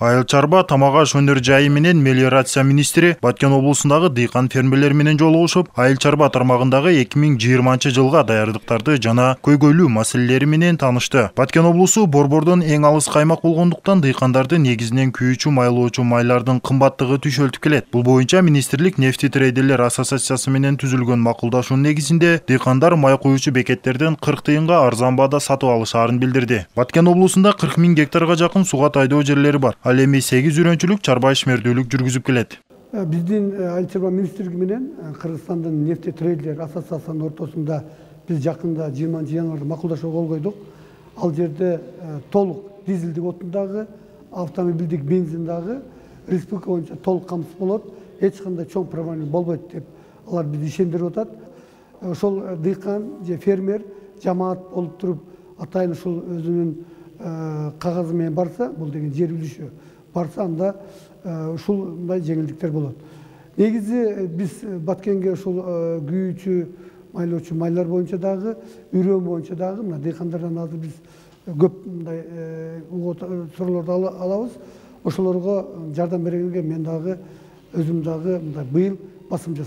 Айыл чарба тамак аш өнөр жайы менен мелиорация министри Баткен облусундагы дыйкан фермерлер менен жолугушуп, айыл чарба тармагындагы 2020 жылга даярдыктарды жана көйгөйлүү маселелери менен таанышты. Баткен облусу борбордон эң алыс каймак болгондуктан дыйкандарды негизинен күйүүчү майлоочу майлардын кымбаттыгы түшөлтүп келет. Бул боюнча министрлик нефти трейдерлер ассоциациясы менен түзүлгөн макулдашуунун негизинде дыйкандар май куюучу бекеттерден 40 тыйынга арзан баада сатып алышаарын билдирди. Баткен облусунда 40 000 гектарга жакын суга тайдоо жерлери бар. Ал эми 8 үрөнчүлүк чарба ишмердүүлүк жүргүзүп келет. Биздин айыл чарба министрлиги менен Кыргызстандын нефти трейдерлер ассоциациясынын ортосунда биз жакында 20 январда макулдашууга кол койдук. Ал жерде толук дизелдик отундагы, автомобилдик бензиндагы республика боюнча толук камсыз болот. Эч кандай чоң проблема болбойт деп алар бизди ишендирип атат. Ошол дыйкан же фермер жамаат болуп туруп атайын ушул өзүнүн кагазы менен барса, бул деген жер үлүшү барса, анда ушундай жеңилдиктер болот. Негизи биз Баткенге ушул күйүүчү майлоочу майлар боюнча дагы, үрөө боюнча дагы мына дыйкандардан азыр биз көп мындай суроолорду алабыз. Ошолорго жардам бергенге мен дагы өзүм дагы мындай быйыл басым жасадым.